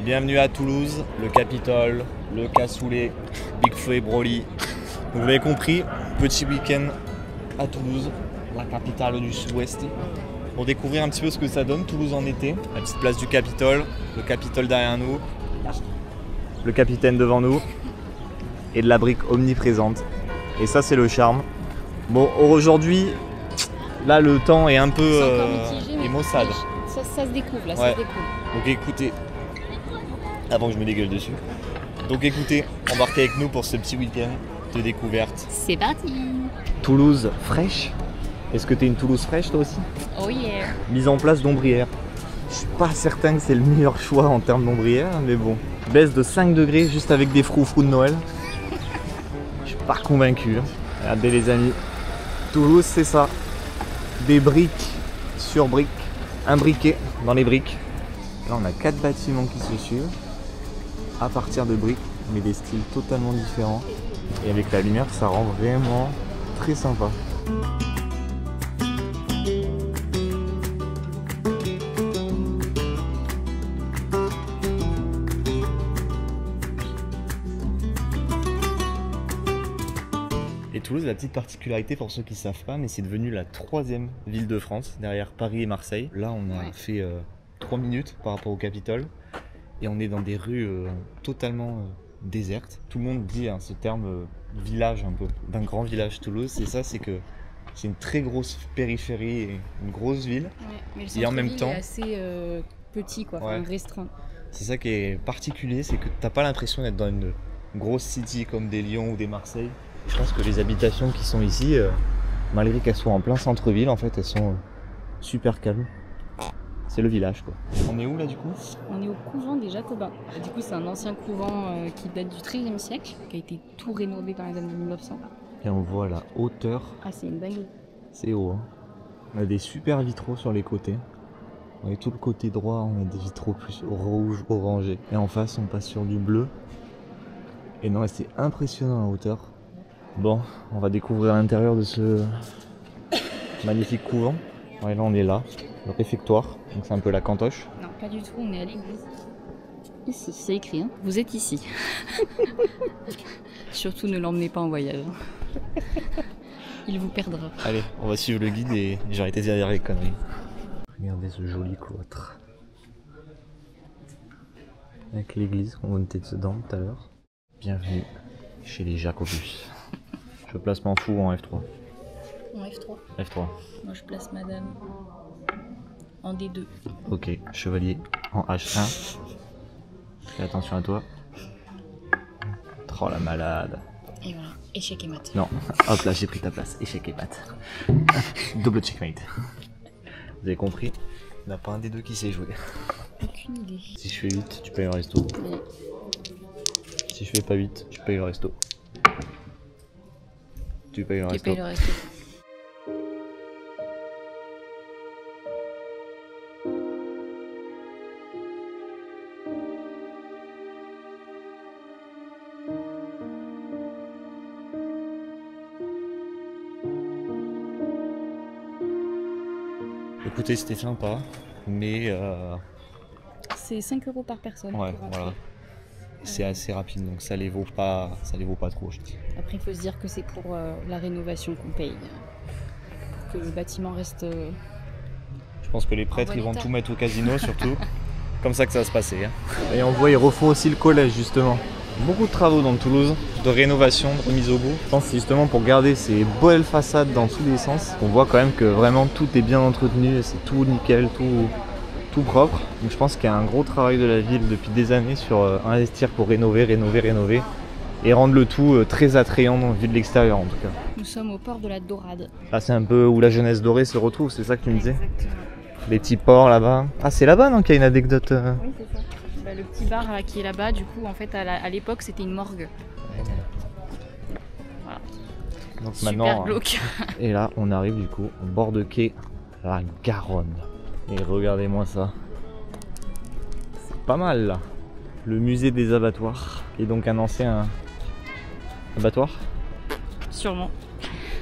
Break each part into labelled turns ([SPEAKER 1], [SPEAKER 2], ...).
[SPEAKER 1] Bienvenue à Toulouse, le Capitole, le cassoulet, Big Feu et Broly. Vous l'avez compris, petit week-end à Toulouse, la capitale du Sud-Ouest. Pour découvrir un petit peu ce que ça donne, Toulouse en été. La petite place du Capitole, le Capitole derrière nous, le capitaine devant nous et de la brique omniprésente. Et ça, c'est le charme. Bon, aujourd'hui, là, le temps est un peu maussade.
[SPEAKER 2] Ça se découvre, là,
[SPEAKER 1] Ouais.
[SPEAKER 2] ça se découvre.
[SPEAKER 1] Donc écoutez, avant que je me dégueule dessus. Donc écoutez, embarquez avec nous pour ce petit week-end de découverte.
[SPEAKER 2] C'est parti.
[SPEAKER 1] Toulouse fraîche. Est-ce que t'es une Toulouse fraîche toi aussi?
[SPEAKER 2] Oh yeah.
[SPEAKER 1] Mise en place d'ombrière. Je suis pas certain que c'est le meilleur choix en termes d'ombrière, mais bon. Baisse de 5 degrés juste avec des froufrous de Noël. Je suis pas convaincu. Regardez les amis. Toulouse c'est ça. Des briques sur briques. Imbriquées dans les briques. Là on a 4 bâtiments qui se suivent. À partir de briques, mais des styles totalement différents. Et avec la lumière, ça rend vraiment très sympa. Et Toulouse, la petite particularité pour ceux qui ne savent pas, mais c'est devenu la 3e ville de France, derrière Paris et Marseille. Là, on a fait 3 minutes par rapport au Capitole. Et on est dans des rues totalement désertes. Tout le monde dit ce terme village un peu, d'un grand village Toulouse. C'est ça, c'est que c'est une très grosse périphérie et une grosse ville.
[SPEAKER 2] Ouais, mais le
[SPEAKER 1] Et en même
[SPEAKER 2] centre-ville
[SPEAKER 1] temps,
[SPEAKER 2] est assez petit, quoi,
[SPEAKER 1] Ouais.
[SPEAKER 2] enfin, restreint.
[SPEAKER 1] c'est ça qui est particulier, c'est que t'as pas l'impression d'être dans une grosse city comme des Lyon ou des Marseille. Je pense que les habitations qui sont ici, malgré qu'elles soient en plein centre-ville, en fait, elles sont super calmes. C'est le village quoi. On est où là du coup?
[SPEAKER 2] On est au couvent des Jacobins. Du coup, c'est un ancien couvent qui date du XIIIe siècle, qui a été tout rénové dans les années 1900.
[SPEAKER 1] Et on voit la hauteur,
[SPEAKER 2] Ah, c'est une dinguerie.
[SPEAKER 1] c'est haut. Hein. On a des super vitraux sur les côtés. Et tout le côté droit, on a des vitraux plus rouge, orangé. Et en face, on passe sur du bleu. Et non, c'est impressionnant la hauteur. Bon, on va découvrir l'intérieur de ce magnifique couvent. Ouais, là, on est là, le réfectoire. Donc c'est un peu la cantoche.
[SPEAKER 2] Non, pas du tout, on est à l'église. Ici, c'est écrit, hein. Vous êtes ici. Surtout ne l'emmenez pas en voyage. Il vous perdra.
[SPEAKER 1] Allez, on va suivre le guide et j'arrête de dire les conneries. Regardez ce joli cloître. Avec l'église qu'on était dedans tout à l'heure. Bienvenue chez les Jacobus. Je place m'en fous en F3.
[SPEAKER 2] En F3.
[SPEAKER 1] F3.
[SPEAKER 2] Moi, je place madame en D2.
[SPEAKER 1] Ok, chevalier en H1. Fais attention à toi. Oh la malade.
[SPEAKER 2] Et voilà, échec et mat.
[SPEAKER 1] Non, hop là j'ai pris ta place. Échec et mat. Double checkmate. Vous avez compris? Il n'y en a pas un des deux qui sait jouer.
[SPEAKER 2] Aucune idée.
[SPEAKER 1] Si je fais 8, tu payes le resto.
[SPEAKER 2] Mais
[SPEAKER 1] Si je fais pas 8, tu payes le resto. Tu payes le
[SPEAKER 2] qui
[SPEAKER 1] resto.
[SPEAKER 2] paye le resto?
[SPEAKER 1] Écoutez, c'était sympa, mais
[SPEAKER 2] C'est 5 € par personne.
[SPEAKER 1] ouais,
[SPEAKER 2] pour rentrer.
[SPEAKER 1] voilà. C'est assez rapide, donc ça les vaut pas trop, je dis.
[SPEAKER 2] Après, il faut se dire que c'est pour la rénovation qu'on paye. Pour que le bâtiment reste.
[SPEAKER 1] Je pense que les prêtres,
[SPEAKER 2] bon
[SPEAKER 1] ils vont
[SPEAKER 2] état.
[SPEAKER 1] tout mettre au casino, surtout. Comme ça que ça va se passer. Hein. Et on voit, ils refont aussi le collège, justement. Beaucoup de travaux dans Toulouse, de rénovation, de remise au goût. Je pense que c'est justement pour garder ces belles façades dans tous les sens. On voit quand même que vraiment tout est bien entretenu, c'est tout nickel, tout propre. Donc je pense qu'il y a un gros travail de la ville depuis des années sur investir pour rénover et rendre le tout très attrayant vu de l'extérieur en tout cas.
[SPEAKER 2] Nous sommes au port de la Dorade.
[SPEAKER 1] Là c'est un peu où la jeunesse dorée se retrouve, c'est ça que tu me disais?
[SPEAKER 2] Exactement.
[SPEAKER 1] Les petits ports là-bas. Ah c'est là-bas non qu'il y a une anecdote
[SPEAKER 2] Oui, c'est ça. Bah, le petit bar qui est là-bas, du coup, en fait, à l'époque, c'était une morgue. Voilà.
[SPEAKER 1] Donc
[SPEAKER 2] Super
[SPEAKER 1] maintenant,
[SPEAKER 2] glauque.
[SPEAKER 1] et là on arrive du coup au bord de quai, la Garonne. Et regardez-moi ça. C'est pas mal là. Le musée des abattoirs, qui est donc un ancien abattoir.
[SPEAKER 2] Sûrement.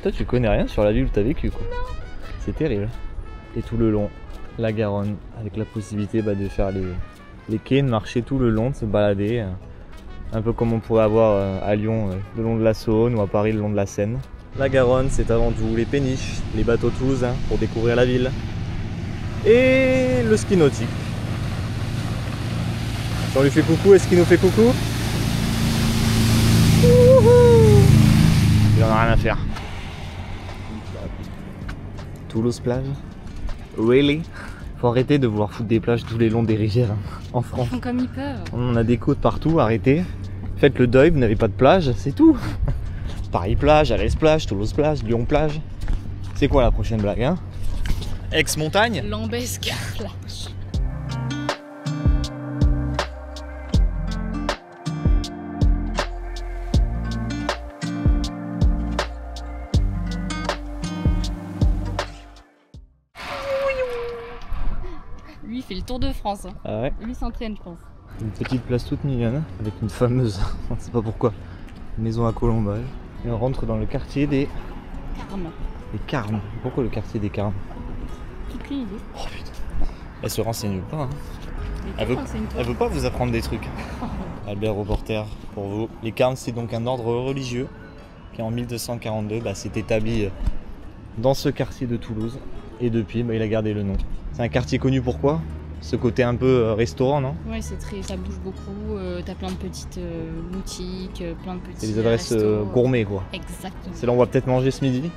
[SPEAKER 1] Toi tu connais rien sur la ville où t'as vécu quoi. C'est terrible. Et tout le long, la Garonne, avec la possibilité de faire les quais, de marcher tout le long, de se balader. Un peu comme on pourrait avoir à Lyon le long de la Saône ou à Paris le long de la Seine. La Garonne, c'est avant tout les péniches, les bateaux toulousains pour découvrir la ville. Et le ski nautique. Si on lui fait coucou, est-ce qu'il nous fait coucou? Il en a rien à faire. Toulouse plage? Really? Faut arrêter de vouloir foutre des plages tous les longs des rivières en France.
[SPEAKER 2] Ils font comme ils peuvent.
[SPEAKER 1] On a des côtes partout, arrêtez. Faites le deuil, vous n'avez pas de plage, c'est tout. Paris plage, Alès plage, Toulouse plage, Lyon plage. C'est quoi la prochaine blague, hein? Aix-Montagne?
[SPEAKER 2] Lambesque plage. Lui, il fait le tour de France. Hein.
[SPEAKER 1] Ah ouais.
[SPEAKER 2] Lui s'entraîne, je pense.
[SPEAKER 1] Une petite place toute mignonne, avec une fameuse, on ne sait pas pourquoi, maison à colombage. Et on rentre dans le quartier des Carmes. Pourquoi le quartier des Carmes?
[SPEAKER 2] Aucune idée.
[SPEAKER 1] Oh putain. Elle se renseigne pas. Hein.
[SPEAKER 2] Elle
[SPEAKER 1] veut pas vous apprendre des trucs. Albert Reporter pour vous. Les Carmes, c'est donc un ordre religieux qui en 1242 s'est établi dans ce quartier de Toulouse. Et depuis, il a gardé le nom. C'est un quartier connu pour quoi? Ce côté un peu restaurant, non?
[SPEAKER 2] Ouais, c'est très, ça bouge beaucoup. T'as plein de petites boutiques, plein de petits.
[SPEAKER 1] C'est des adresses gourmets, quoi.
[SPEAKER 2] Exactement.
[SPEAKER 1] C'est là où on va peut-être manger ce midi.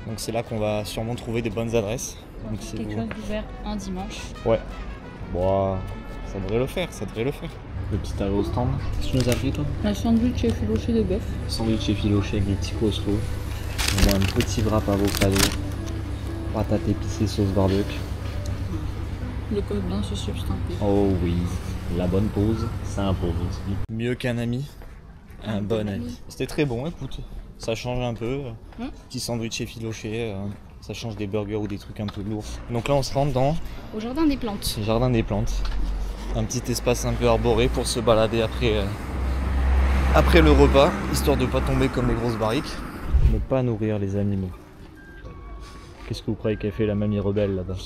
[SPEAKER 1] Donc c'est là qu'on va sûrement trouver des bonnes adresses. Donc c'est
[SPEAKER 2] quelque chose d'ouvert un dimanche.
[SPEAKER 1] Ouais. Bon, ça devrait le faire, Le petit arrêt au stand. Qu'est-ce que tu nous as pris, toi?
[SPEAKER 2] Un sandwich effiloché de bœuf.
[SPEAKER 1] Sandwich effiloché avec des petits couscous. Un petit wrap avocado. Patates épicées sauce barbecue.
[SPEAKER 2] Le code bien se substanter.
[SPEAKER 1] Oh oui, la bonne pause, ça impose. Mieux qu'un ami, un bon ami. C'était très bon, écoute. Ça change un peu. Petit sandwich effiloché, ça change des burgers ou des trucs un peu lourds. Donc là, on se rend dans...
[SPEAKER 2] Au jardin des plantes.
[SPEAKER 1] Jardin des plantes. Un petit espace un peu arboré pour se balader après le repas, histoire de pas tomber comme les grosses barriques. Ne pas nourrir les animaux. Qu'est-ce que vous croyez qu'elle fait la mamie rebelle là-bas?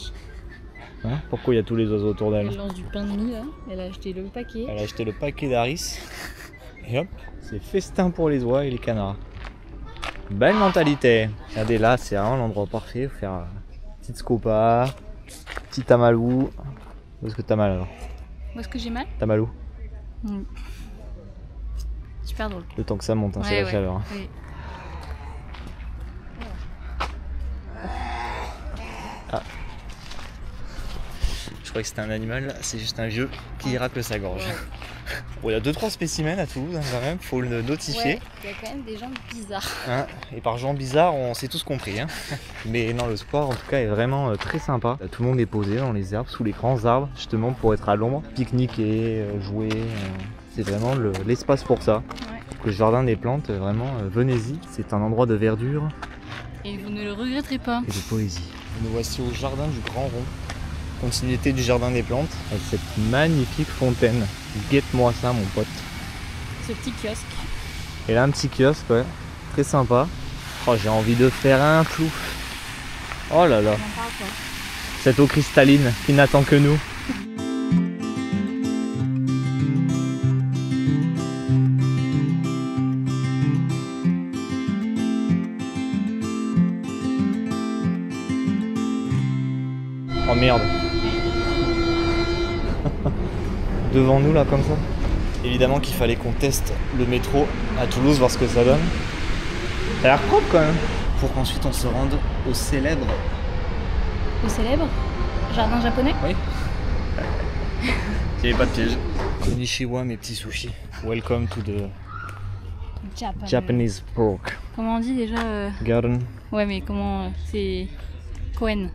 [SPEAKER 1] Hein? Pourquoi il y a tous les oiseaux autour d'elle?
[SPEAKER 2] Elle lance du pain de mie là, elle a acheté le paquet.
[SPEAKER 1] Elle a acheté le paquet d'Aris. Et hop, c'est festin pour les oies et les canards. Belle mentalité. Regardez là, c'est vraiment l'endroit parfait pour faire petite scopa, petit tamalou. Où est-ce que t'as mal alors?
[SPEAKER 2] Où est-ce que j'ai mal?
[SPEAKER 1] Tamalou.
[SPEAKER 2] Super drôle.
[SPEAKER 1] Le temps que ça monte, hein, c'est la chaleur. Hein.
[SPEAKER 2] Oui.
[SPEAKER 1] Ah. Je crois que c'était un animal, c'est juste un vieux qui racle sa gorge.
[SPEAKER 2] Ouais.
[SPEAKER 1] Bon, il y a 2-3 spécimens à Toulouse, hein, quand même, faut le notifier.
[SPEAKER 2] Ouais, il y a quand même des gens bizarres.
[SPEAKER 1] Hein, et par gens bizarres, on s'est tous compris. Hein. Mais non, le sport en tout cas est vraiment très sympa. Tout le monde est posé dans les arbres, sous les grands arbres, justement pour être à l'ombre, pique-niquer, jouer. C'est vraiment l'espace pour ça.
[SPEAKER 2] Ouais.
[SPEAKER 1] Le jardin des plantes, vraiment, venez-y, c'est un endroit de verdure.
[SPEAKER 2] Et vous ne le regretterez pas.
[SPEAKER 1] Et de poésie. Nous voici au jardin du Grand Rond. Continuité du jardin des plantes, avec cette magnifique fontaine. Guette-moi ça, mon pote.
[SPEAKER 2] Ce petit kiosque.
[SPEAKER 1] Et là, un petit kiosque, ouais, très sympa. Oh, j'ai envie de faire un flou. Oh là là.
[SPEAKER 2] On en parle pas.
[SPEAKER 1] Cette eau cristalline qui n'attend que nous. Oh merde. Devant nous là comme ça. Évidemment qu'il fallait qu'on teste le métro à Toulouse, voir ce que ça donne. Ça a l'air propre quand même. Pour qu'ensuite on se rende au célèbre.
[SPEAKER 2] Au célèbre jardin japonais.
[SPEAKER 1] Oui. Il n'y avait pas de piège. Konnichiwa mes petits sushis. Welcome to the Japanese pork
[SPEAKER 2] Comment on dit déjà
[SPEAKER 1] garden.
[SPEAKER 2] Ouais mais comment c'est Koen.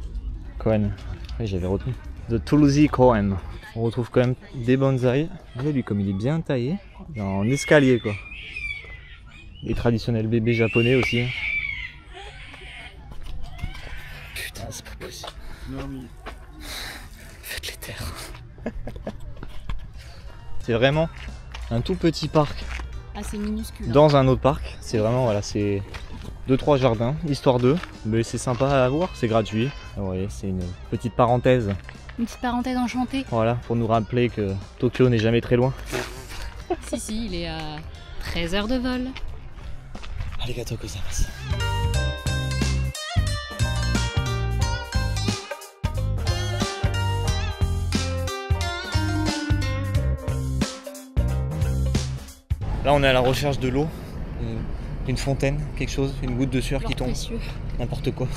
[SPEAKER 1] Koen. Oui, j'avais retenu. The Toulouse Koen. On retrouve quand même des bonsaïs. Regardez lui comme il est bien taillé. Il est en escalier quoi. Les traditionnels bébés japonais aussi. Putain, c'est pas possible. Non mais... Faites les terres. C'est vraiment un tout petit parc.
[SPEAKER 2] Assez minuscule.
[SPEAKER 1] Dans un autre parc. C'est vraiment, voilà, c'est 2-3 jardins, histoire d'eux. Mais c'est sympa à voir, c'est gratuit. Vous voyez, c'est une petite parenthèse
[SPEAKER 2] Une petite parenthèse enchantée.
[SPEAKER 1] Voilà, pour nous rappeler que Tokyo n'est jamais très loin.
[SPEAKER 2] Si, il est à 13 heures de vol.
[SPEAKER 1] Arigatou gozaimasu. Là, on est à la recherche de l'eau, une fontaine, quelque chose, une goutte de sueur qui tombe, n'importe quoi.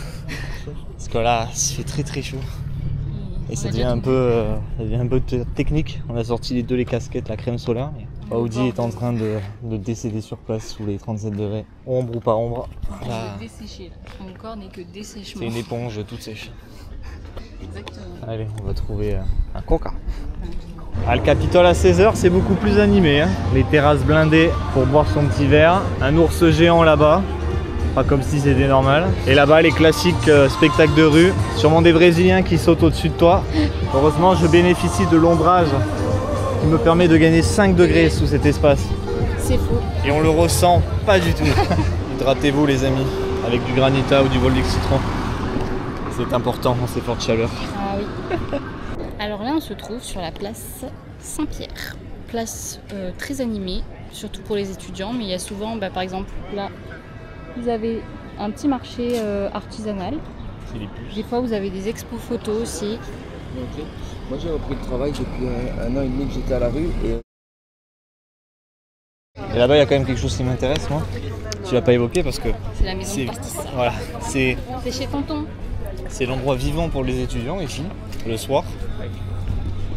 [SPEAKER 1] Parce que là, il fait très chaud. Et ça devient un peu technique. On a sorti les casquettes, la crème solaire. Audi est en train de décéder sur place sous les 37 degrés, ombre ou pas ombre.
[SPEAKER 2] Là. Desséché, là. Son corps n'est que dessèchement.
[SPEAKER 1] C'est une éponge toute sèche.
[SPEAKER 2] Exactement.
[SPEAKER 1] Allez, on va trouver un coca. Ah, le Capitole à 16 h, c'est beaucoup plus animé. Hein. Les terrasses blindées pour boire son petit verre. Un ours géant là-bas. Pas comme si c'était normal. Et là-bas, les classiques spectacles de rue. Sûrement des Brésiliens qui sautent au-dessus de toi. Heureusement, je bénéficie de l'ombrage qui me permet de gagner 5 degrés sous cet espace.
[SPEAKER 2] C'est faux.
[SPEAKER 1] Et on le ressent pas du tout. Hydratez-vous les amis, avec du granita ou du Volvic citron. C'est important dans ces fortes chaleurs.
[SPEAKER 2] Ah oui. Alors là, on se trouve sur la place Saint-Pierre. Place très animée, surtout pour les étudiants. Mais il y a souvent, par exemple, là, vous avez un petit marché artisanal.
[SPEAKER 1] C'est les puces.
[SPEAKER 2] Des fois, vous avez des expos photos aussi.
[SPEAKER 3] Okay. Moi j'ai repris le travail depuis un an et demi que j'étais à la rue
[SPEAKER 1] et là-bas il y a quand même quelque chose qui m'intéresse moi. Tu l'as pas évoqué parce que
[SPEAKER 2] c'est la maison de pastis.
[SPEAKER 1] Voilà, c'est
[SPEAKER 2] chez Tonton.
[SPEAKER 1] C'est l'endroit vivant pour les étudiants ici, le soir.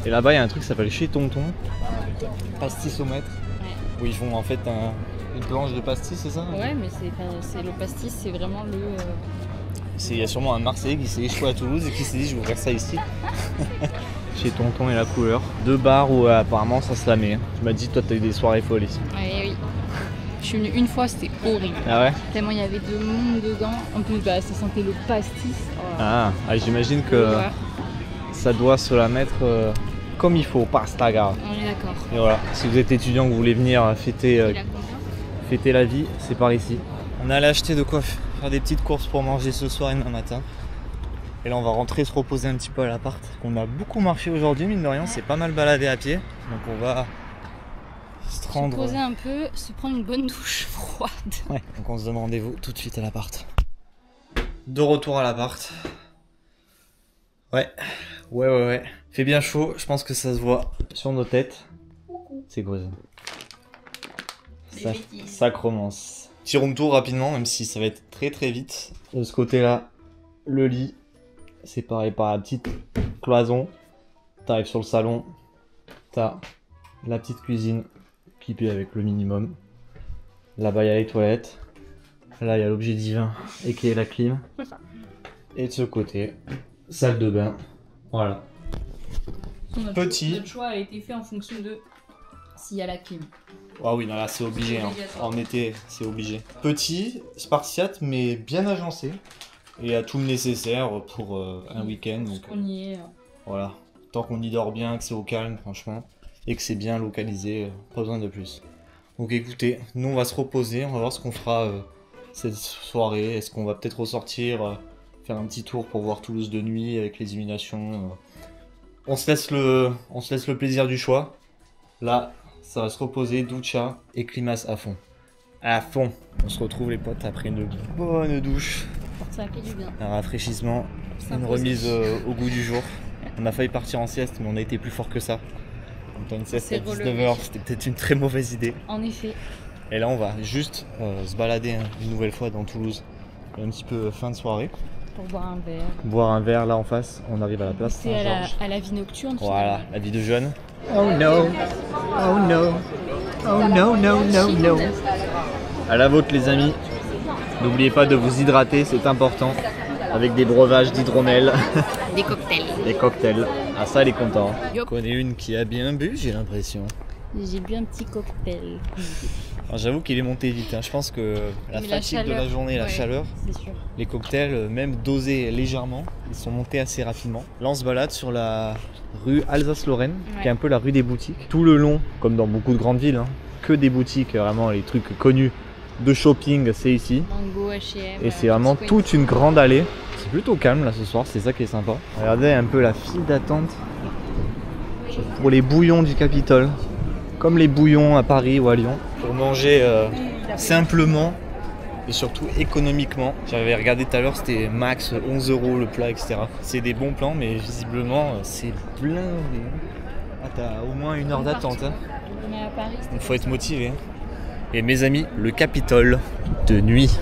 [SPEAKER 1] Et là-bas il y a un truc qui s'appelle chez Tonton, pastisomètre, où ils font en fait une planche de pastis, c'est ça?
[SPEAKER 2] Ouais, mais c'est le pastis, c'est vraiment le...
[SPEAKER 1] Il y a sûrement un Marseillais qui s'est échoué à Toulouse et qui s'est dit je vais ouvrir ça ici. Chez Tonton et la couleur. 2 bars où apparemment ça se la met. Tu m'as dit toi t'as eu des soirées folles ici.
[SPEAKER 2] Oui. Je suis venue une fois, c'était horrible.
[SPEAKER 1] Ah ouais?
[SPEAKER 2] Tellement il y avait de monde dedans. En plus ça sentait le pastis. Oh.
[SPEAKER 1] Ah j'imagine que ça doit se la mettre comme il faut, pasta gare.
[SPEAKER 2] On est d'accord.
[SPEAKER 1] Et voilà, si vous êtes étudiant que vous voulez venir fêter la vie, c'est par ici. On est allé acheter de quoi faire des petites courses pour manger ce soir et demain matin. Et là on va rentrer se reposer un petit peu à l'appart. On a beaucoup marché aujourd'hui, mine de rien, c'est pas mal baladé à pied. Donc on va se rendre...
[SPEAKER 2] Se poser un peu, se prendre une bonne douche froide.
[SPEAKER 1] Ouais, donc on se donne rendez-vous tout de suite à l'appart. De retour à l'appart. Ouais. Fait bien chaud, je pense que ça se voit sur nos têtes. C'est quoi ça? Ça commence. Petit room tour rapidement, même si ça va être très vite. De ce côté-là, le lit, séparé par la petite cloison. T'arrives sur le salon, t'as la petite cuisine équipée avec le minimum. Là-bas, il y a les toilettes. Là, il y a l'objet divin et qui est la clim. Et de ce côté, salle de bain. Voilà. Petit.
[SPEAKER 2] Notre choix a été fait en fonction de s'il y a la clim.
[SPEAKER 1] Ah oui, non, là c'est obligé, hein. En été c'est obligé. Petit, spartiate mais bien agencé et a tout le nécessaire pour un week-end.
[SPEAKER 2] On y est.
[SPEAKER 1] Voilà, tant qu'on y dort bien, que c'est au calme franchement et que c'est bien localisé, pas besoin de plus. Donc écoutez, nous on va se reposer, on va voir ce qu'on fera cette soirée. Est-ce qu'on va peut-être ressortir, faire un petit tour pour voir Toulouse de nuit avec les illuminations. On se laisse le plaisir du choix. Là, ça va se reposer, doucha et climax à fond. À fond. On se retrouve les potes après une bonne douche.
[SPEAKER 2] Ça fait du bien.
[SPEAKER 1] Un rafraîchissement, une remise au goût du jour. On a failli partir en sieste, mais on a été plus fort que ça. On a une sieste à 19 h, c'était peut-être une très mauvaise idée.
[SPEAKER 2] En effet.
[SPEAKER 1] Et là, on va juste se balader une nouvelle fois dans Toulouse. Un petit peu fin de soirée.
[SPEAKER 2] Pour boire un verre.
[SPEAKER 1] Boire un verre là en face, on arrive à la place Saint-Georges.
[SPEAKER 2] À la vie nocturne.
[SPEAKER 1] Voilà, la vie de jeune.
[SPEAKER 4] Oh no, oh no, oh no, no, no, no.
[SPEAKER 1] À la vôtre les amis. N'oubliez pas de vous hydrater, c'est important. Avec des breuvages d'hydromel.
[SPEAKER 2] Des cocktails.
[SPEAKER 1] Des cocktails. Ah ça elle est content. Je connais une qui a bien bu, j'ai l'impression.
[SPEAKER 2] J'ai bu un petit cocktail.
[SPEAKER 1] J'avoue qu'il est monté vite, hein. Je pense que la fatigue de la journée, la chaleur,
[SPEAKER 2] sûr.
[SPEAKER 1] Les cocktails, même dosés légèrement, ils sont montés assez rapidement. Là on se balade sur la rue Alsace-Lorraine, qui est un peu la rue des boutiques. Tout le long, comme dans beaucoup de grandes villes, hein, que des boutiques, vraiment les trucs connus de shopping, c'est ici.
[SPEAKER 2] Mango, H&M.
[SPEAKER 1] Et c'est vraiment toute une grande allée. C'est plutôt calme là ce soir, c'est ça qui est sympa. Regardez un peu la file d'attente pour les bouillons du Capitole. Comme les bouillons à Paris ou à Lyon. Pour manger simplement et surtout économiquement. J'avais regardé tout à l'heure, c'était max 11 € le plat, etc. C'est des bons plans, mais visiblement c'est blindé. Ah, t'as au moins 1 heure d'attente. Hein.
[SPEAKER 2] On est à Paris.
[SPEAKER 1] Il faut être motivé. Et mes amis, le Capitole de nuit.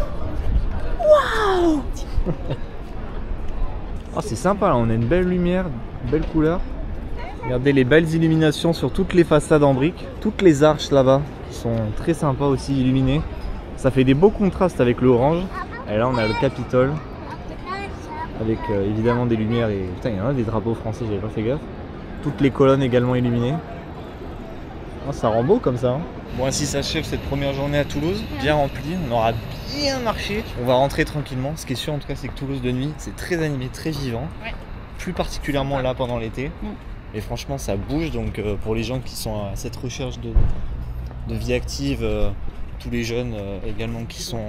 [SPEAKER 1] Waouh. Oh, c'est sympa là, on a une belle lumière, une belle couleur. Regardez les belles illuminations sur toutes les façades en briques. Toutes les arches là-bas qui sont très sympas aussi illuminées. Ça fait des beaux contrastes avec l'orange. Et là on a le Capitole. Avec évidemment des lumières et... Putain, il y en a des drapeaux français, j'avais pas fait gaffe. Toutes les colonnes également illuminées. Oh, ça rend beau comme ça. Hein. Bon, ainsi s'achève cette première journée à Toulouse, bien remplie, on aura bien marché. On va rentrer tranquillement. Ce qui est sûr en tout cas, c'est que Toulouse de nuit, c'est très animé, très vivant. Ouais. Plus particulièrement là pendant l'été. Et franchement, ça bouge. Donc pour les gens qui sont à cette recherche de vie active, tous les jeunes également qui sont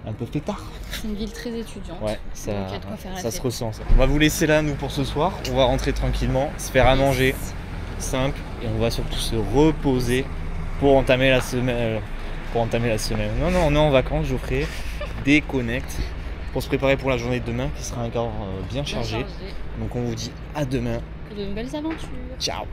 [SPEAKER 1] un peu fêtards.
[SPEAKER 2] C'est une ville très étudiante.
[SPEAKER 1] Ouais, ça se ressent. Ça. On va vous laisser là, nous, pour ce soir. On va rentrer tranquillement, se faire à manger, simple, et on va surtout se reposer pour entamer la semaine. Non, on est en vacances, Geoffrey. Déconnecte pour se préparer pour la journée de demain qui sera encore bien chargée. Donc on vous dit à demain.
[SPEAKER 2] Pour de nouvelles aventures.
[SPEAKER 1] Ciao.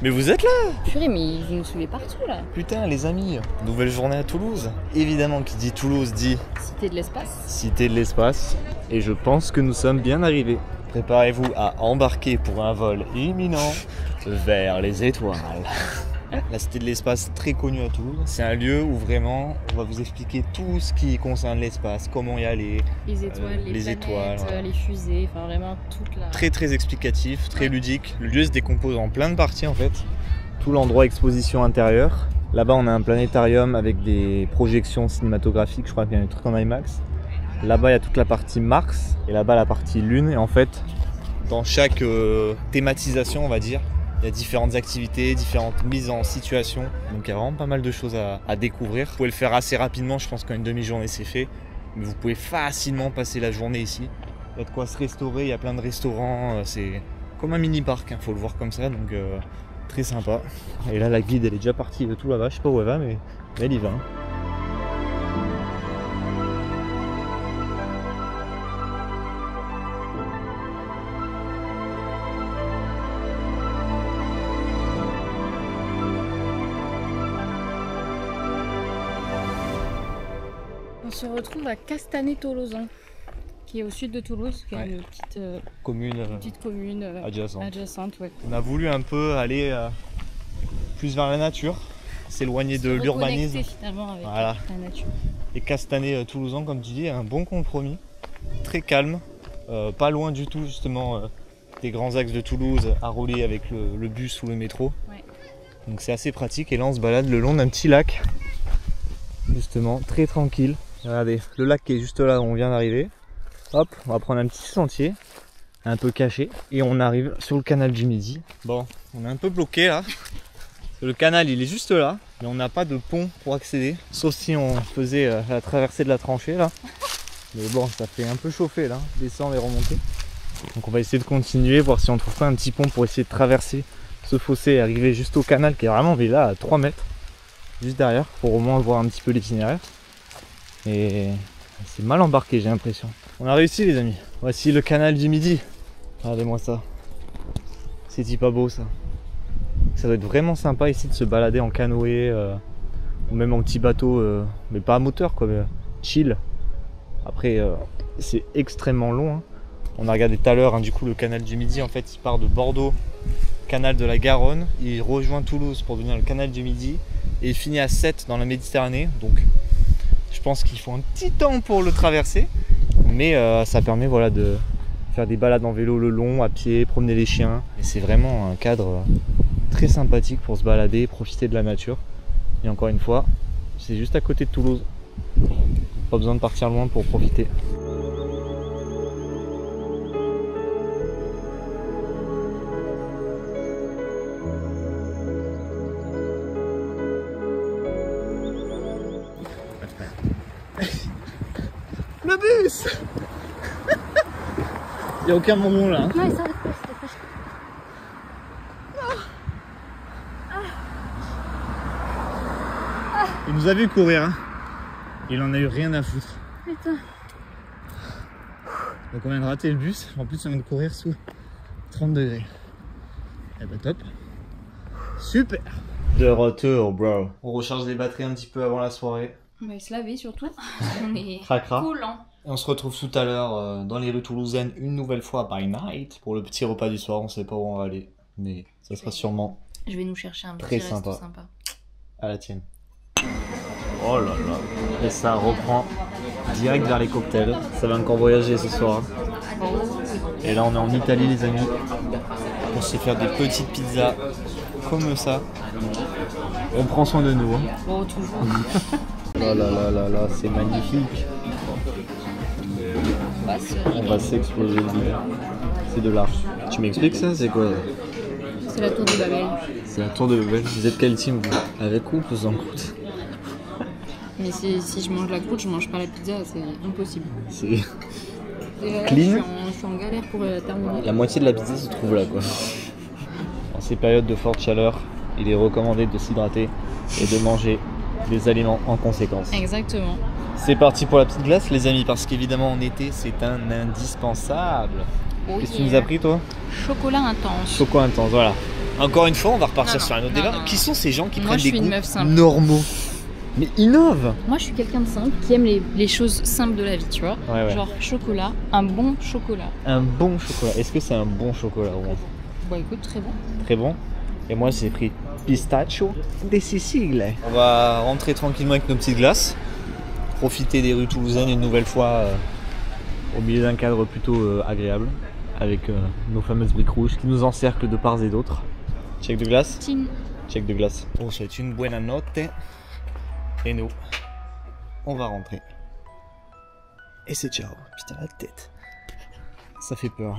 [SPEAKER 1] Mais vous êtes là!
[SPEAKER 2] Purée, mais vous nous suivez partout là.
[SPEAKER 1] Putain, les amis, nouvelle journée à Toulouse. Évidemment, qui dit Toulouse dit
[SPEAKER 2] Cité de l'espace.
[SPEAKER 1] Cité de l'espace. Et je pense que nous sommes bien arrivés. Préparez-vous à embarquer pour un vol imminent vers les étoiles. La Cité de l'espace, très connue à Toulouse. C'est un lieu où vraiment on va vous expliquer tout ce qui concerne l'espace, comment y aller.
[SPEAKER 2] Les étoiles, les planètes,
[SPEAKER 1] voilà.
[SPEAKER 2] Les fusées, enfin vraiment toute la...
[SPEAKER 1] Très explicatif, très ludique. Le lieu se décompose en plein de parties en fait. Tout l'endroit exposition intérieure. Là-bas on a un planétarium avec des projections cinématographiques, je crois qu'il y a un truc en IMAX. Là-bas il y a toute la partie Mars et là-bas la partie Lune. Et en fait, dans chaque thématisation on va dire, il y a différentes activités, différentes mises en situation. Donc il y a vraiment pas mal de choses à découvrir. Vous pouvez le faire assez rapidement, je pense qu'en une demi-journée c'est fait. Mais vous pouvez facilement passer la journée ici. Il y a de quoi se restaurer, il y a plein de restaurants. C'est comme un mini-parc, faut le voir comme ça. Donc très sympa. Et là la guide elle est déjà partie de tout là-bas, je sais pas où elle va mais elle y va.
[SPEAKER 2] On se retrouve à Castanet-Tolosan, qui est au sud de Toulouse, qui est une petite commune adjacente. Ouais.
[SPEAKER 1] On a voulu un peu aller plus vers la nature, s'éloigner de l'urbanisme.
[SPEAKER 2] Finalement avec
[SPEAKER 1] voilà.
[SPEAKER 2] La nature.
[SPEAKER 1] Et Castanet-Tolosan, comme tu dis, un bon compromis, très calme, pas loin du tout justement des grands axes de Toulouse à relier avec le bus ou le métro. Ouais. Donc c'est assez pratique et là on se balade le long d'un petit lac, justement, très tranquille. Regardez, le lac qui est juste là où on vient d'arriver. Hop, on va prendre un petit sentier, un peu caché, et on arrive sur le canal du Midi. Bon, on est un peu bloqué là. Le canal il est juste là, mais on n'a pas de pont pour accéder, sauf si on faisait la traversée de la tranchée là. Mais bon, ça fait un peu chauffer là, descendre et remonter. Donc on va essayer de continuer, voir si on trouve pas un petit pont pour essayer de traverser ce fossé et arriver juste au canal qui est vraiment là à 3 mètres, juste derrière, pour au moins voir un petit peu l'itinéraire. Et c'est mal embarqué, j'ai l'impression. On a réussi les amis. Voici le canal du Midi. Regardez-moi ça. C'est pas beau ça. Ça doit être vraiment sympa ici de se balader en canoë ou même en petit bateau, mais pas à moteur quoi, mais chill. Après c'est extrêmement long. Hein. On a regardé tout à l'heure, hein, du coup le canal du Midi en fait il part de Bordeaux, canal de la Garonne, il rejoint Toulouse pour devenir le canal du Midi et il finit à Sète dans la Méditerranée. Donc je pense qu'il faut un petit temps pour le traverser, mais ça permet voilà, de faire des balades en vélo le long, à pied, promener les chiens. Et c'est vraiment un cadre très sympathique pour se balader, profiter de la nature. Et encore une fois, c'est juste à côté de Toulouse. Pas besoin de partir loin pour profiter. Le bus. Il n'y a aucun moment là.
[SPEAKER 2] Non, il s'arrête pas,
[SPEAKER 1] Il nous a vu courir. Hein. Il en a eu rien à foutre.
[SPEAKER 2] Putain.
[SPEAKER 1] Donc on vient de rater le bus. En plus, on vient de courir sous 30 degrés. Eh bah top. Super. De retour, bro. On recharge les batteries un petit peu avant la soirée.
[SPEAKER 2] On va se laver surtout. On est
[SPEAKER 1] Cracra.
[SPEAKER 2] collant.
[SPEAKER 1] Et on se retrouve tout à l'heure dans les rues toulousaines une nouvelle fois by night pour le petit repas du soir. On sait pas où on va aller, mais ça sera sûrement
[SPEAKER 2] Je vais nous chercher un
[SPEAKER 1] très
[SPEAKER 2] petit resto
[SPEAKER 1] sympa.
[SPEAKER 2] sympa.
[SPEAKER 1] À la tienne. Oh là là. Et ça reprend direct vers les cocktails. Ça va encore voyager ce soir. Et là on est en Italie les amis. On se fait faire des petites pizzas comme ça. On prend soin de nous. Hein.
[SPEAKER 2] Bon, toujours.
[SPEAKER 1] Oh là là là là, c'est magnifique. On va s'exploser le bide. C'est de l'art. Tu m'expliques ça? C'est quoi?
[SPEAKER 2] C'est la tour de Babel.
[SPEAKER 1] C'est la tour de Babel. Vous êtes quel team vous? Avec ou sans croûte?
[SPEAKER 2] Mais si je mange la croûte, je mange pas la pizza, c'est impossible.
[SPEAKER 1] C'est
[SPEAKER 2] Et là,
[SPEAKER 1] clean.
[SPEAKER 2] je suis en galère pour la terminer.
[SPEAKER 1] La moitié de la pizza se trouve là quoi. En ces périodes de forte chaleur, il est recommandé de s'hydrater et de manger des aliments en conséquence.
[SPEAKER 2] Exactement.
[SPEAKER 1] C'est parti pour la petite glace les amis, parce qu'évidemment en été c'est un indispensable.
[SPEAKER 2] Oh
[SPEAKER 1] Qu'est-ce que tu
[SPEAKER 2] yeah.
[SPEAKER 1] nous as pris toi?
[SPEAKER 2] Chocolat intense.
[SPEAKER 1] Chocolat intense, voilà. Encore une fois on va repartir
[SPEAKER 2] Non,
[SPEAKER 1] sur un autre
[SPEAKER 2] non,
[SPEAKER 1] débat.
[SPEAKER 2] non.
[SPEAKER 1] Qui sont ces gens qui
[SPEAKER 2] Moi,
[SPEAKER 1] prennent
[SPEAKER 2] je
[SPEAKER 1] des
[SPEAKER 2] suis une
[SPEAKER 1] goûts
[SPEAKER 2] meuf simple.
[SPEAKER 1] normaux? Mais innove.
[SPEAKER 2] Moi, je suis quelqu'un de simple qui aime les choses simples de la vie, tu vois.
[SPEAKER 1] Ouais, ouais.
[SPEAKER 2] Genre chocolat, un bon chocolat.
[SPEAKER 1] Un bon chocolat. Est-ce que c'est un bon chocolat au moins?
[SPEAKER 2] Bon, écoute, très bon.
[SPEAKER 1] Très bon. Et moi j'ai pris pistachio de Sicile. On va rentrer tranquillement avec nos petites glaces. Profiter des rues toulousaines une nouvelle fois au milieu d'un cadre plutôt agréable. Avec nos fameuses briques rouges qui nous encerclent de part et d'autre. Check de glace.
[SPEAKER 2] Tin.
[SPEAKER 1] Check de glace. On souhaite une buona notte. Et nous, on va rentrer. Et c'est ciao. Putain la tête. Ça fait peur.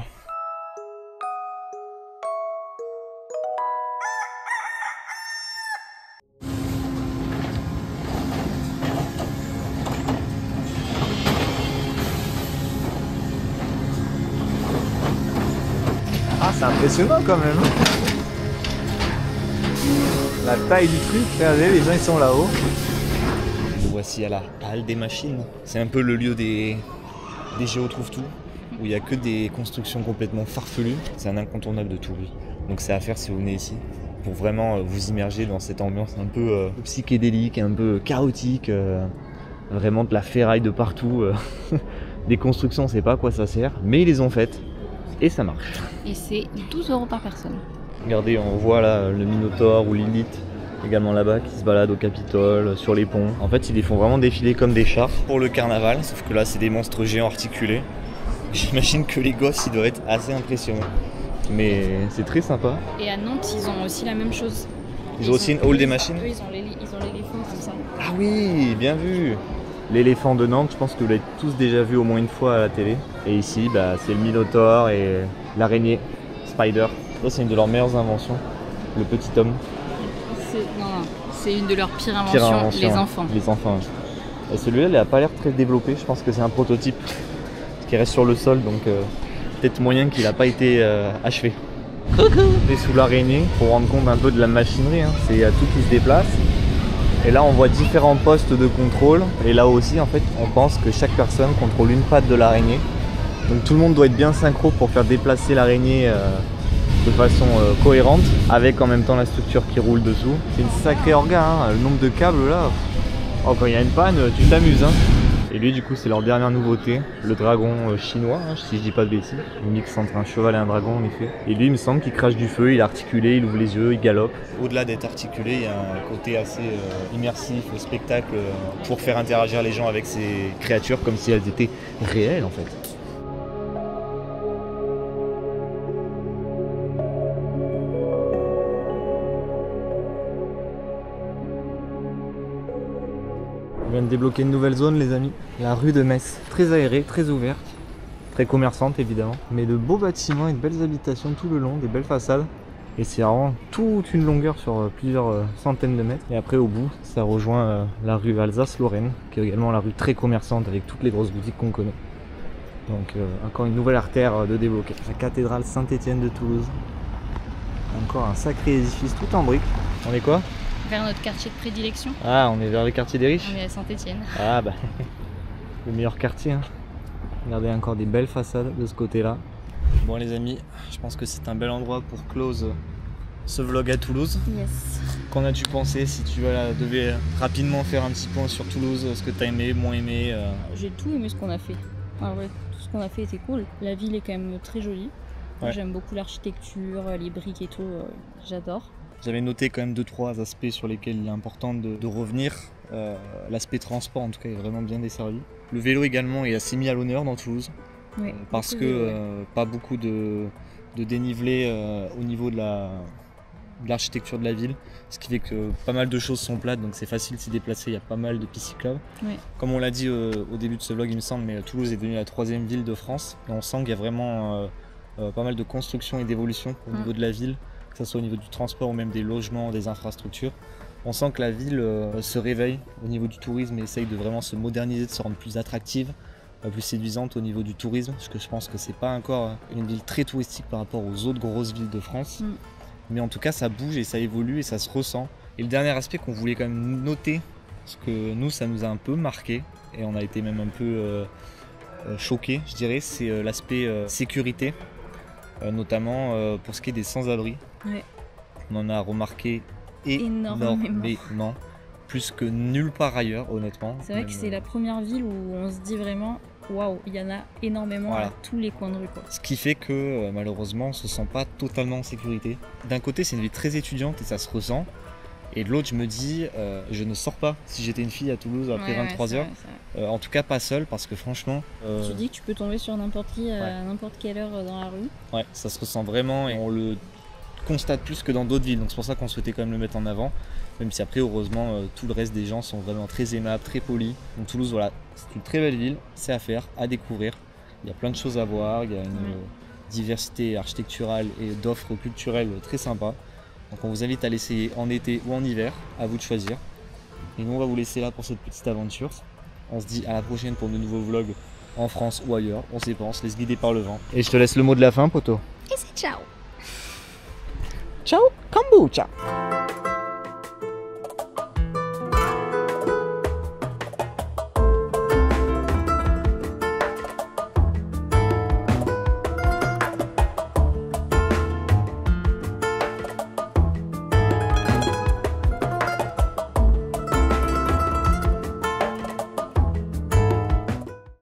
[SPEAKER 1] Ah, c'est impressionnant quand même. La taille du truc, regardez, les gens ils sont là-haut. Nous voici à la halle des machines. C'est un peu le lieu des Géo trouve tout, où il n'y a que des constructions complètement farfelues. C'est un incontournable de Toulouse. Donc c'est à faire si vous venez ici, pour vraiment vous immerger dans cette ambiance un peu psychédélique, un peu chaotique. Vraiment de la ferraille de partout. Des constructions, on ne sait pas à quoi ça sert, mais ils les ont faites. Et ça marche.
[SPEAKER 2] Et c'est 12 € par personne.
[SPEAKER 1] Regardez, on voit là le Minotaure ou Lilith également là-bas qui se balade au Capitole, sur les ponts. En fait, ils les font vraiment défiler comme des chars pour le carnaval, sauf que là, c'est des monstres géants articulés. J'imagine que les gosses, ils doivent être assez impressionnés. Mais c'est très sympa.
[SPEAKER 2] Et à Nantes, ils ont aussi la même chose.
[SPEAKER 1] Ils ont aussi une hall des machines.
[SPEAKER 2] Eux, ils ont l'éléphant, c'est ça.
[SPEAKER 1] Ah oui, bien vu. L'éléphant de Nantes, je pense que vous l'avez tous déjà vu au moins une fois à la télé. Et ici, bah, c'est le Minotaure et l'araignée Spider. Ça, c'est une de leurs meilleures inventions. Le petit homme.
[SPEAKER 2] C'est une de leurs pires inventions, les enfants.
[SPEAKER 1] Les enfants, oui. Et celui-là, il n'a pas l'air très développé. Je pense que c'est un prototype qui reste sur le sol, donc peut-être moyen qu'il n'a pas été achevé. Coucou. On est sous l'araignée pour rendre compte un peu de la machinerie. Hein. C'est tout qui se déplace. Et là, on voit différents postes de contrôle. Et là aussi, en fait, on pense que chaque personne contrôle une patte de l'araignée. Donc tout le monde doit être bien synchro pour faire déplacer l'araignée de façon cohérente, avec en même temps la structure qui roule dessous. C'est une sacrée orga, hein. Le nombre de câbles là. Oh, quand il y a une panne, tu t'amuses. Hein. Et lui, du coup, c'est leur dernière nouveauté, le dragon chinois, hein, si je dis pas de bêtises. Un mix entre un cheval et un dragon, en effet. Et lui, il me semble qu'il crache du feu, il est articulé, il ouvre les yeux, il galope. Au-delà d'être articulé, il y a un côté assez immersif au spectacle pour faire interagir les gens avec ces créatures comme si elles étaient réelles, en fait. On vient de débloquer une nouvelle zone les amis, la rue de Metz. Très aérée, très ouverte, très commerçante évidemment. Mais de beaux bâtiments et de belles habitations tout le long, des belles façades. Et c'est vraiment toute une longueur sur plusieurs centaines de mètres. Et après au bout, ça rejoint la rue Alsace-Lorraine, qui est également la rue très commerçante avec toutes les grosses boutiques qu'on connaît. Donc encore une nouvelle artère de débloquer. La cathédrale Saint-Étienne de Toulouse. Encore un sacré édifice tout en briques. On est quoi?
[SPEAKER 2] Vers notre quartier de prédilection.
[SPEAKER 1] Ah, on est vers le quartier des riches?
[SPEAKER 2] On est à Saint-Étienne.
[SPEAKER 1] Ah bah, le meilleur quartier. Hein. Regardez encore des belles façades de ce côté-là. Bon les amis, je pense que c'est un bel endroit pour close ce vlog à Toulouse.
[SPEAKER 2] Yes.
[SPEAKER 1] Qu'en as-tu pensé si tu devais rapidement faire un petit point sur Toulouse, ce que tu as aimé, moins aimé
[SPEAKER 2] J'ai tout aimé ce qu'on a fait. Ah ouais, tout ce qu'on a fait était cool. La ville est quand même très jolie.
[SPEAKER 1] Ouais.
[SPEAKER 2] J'aime beaucoup l'architecture, les briques et tout, j'adore.
[SPEAKER 1] J'avais noté quand même 2-3 aspects sur lesquels il est important de revenir. L'aspect transport en tout cas est vraiment bien desservi. Le vélo également est assez mis à l'honneur dans Toulouse.
[SPEAKER 2] Ouais,
[SPEAKER 1] Parce que pas beaucoup de dénivelé au niveau de l'architecture de la ville, ce qui fait que pas mal de choses sont plates, donc c'est facile de s'y déplacer, il y a pas mal de pistes cyclables.
[SPEAKER 2] Ouais.
[SPEAKER 1] Comme on l'a dit au début de ce vlog il me semble, mais Toulouse est devenue la 3e ville de France, et on sent qu'il y a vraiment pas mal de construction et d'évolution au niveau de la ville, que ce soit au niveau du transport ou même des logements, des infrastructures. On sent que la ville se réveille au niveau du tourisme et essaye de vraiment se moderniser, de se rendre plus attractive, plus séduisante au niveau du tourisme, parce que je pense que c'est pas encore une ville très touristique par rapport aux autres grosses villes de France. Mais en tout cas ça bouge et ça évolue et ça se ressent. Et le dernier aspect qu'on voulait quand même noter, parce que nous ça nous a un peu marqué et on a été même un peu choqués je dirais, c'est l'aspect sécurité, notamment pour ce qui est des sans-abri.
[SPEAKER 2] Ouais.
[SPEAKER 1] On en a remarqué
[SPEAKER 2] Énormément.
[SPEAKER 1] Plus que nulle part ailleurs honnêtement.
[SPEAKER 2] C'est vrai que c'est la première ville où on se dit vraiment waouh, il y en a énormément à tous les coins de rue quoi.
[SPEAKER 1] Ce qui fait que malheureusement on ne se sent pas totalement en sécurité. D'un côté c'est une ville très étudiante et ça se ressent. Et de l'autre je me dis je ne sors pas si j'étais une fille à Toulouse après 23h. En tout cas pas seule parce que franchement...
[SPEAKER 2] Tu dis que tu peux tomber sur n'importe qui à n'importe quelle heure dans la rue.
[SPEAKER 1] Ouais, ça se ressent vraiment et on le constate plus que dans d'autres villes. Donc c'est pour ça qu'on souhaitait quand même le mettre en avant. Même si après heureusement tout le reste des gens sont vraiment très aimables, très polis. Donc Toulouse voilà, c'est une très belle ville, c'est à faire, à découvrir. Il y a plein de choses à voir, il y a une diversité architecturale et d'offres culturelles très sympa. Donc on vous invite à l'essayer en été ou en hiver, à vous de choisir. Et nous on va vous laisser là pour cette petite aventure. On se dit à la prochaine pour de nouveaux vlogs en France ou ailleurs, on sait pas, on se laisse guider par le vent. Et je te laisse le mot de la fin poto.
[SPEAKER 2] Et c'est ciao.
[SPEAKER 1] Ciao, kombucha.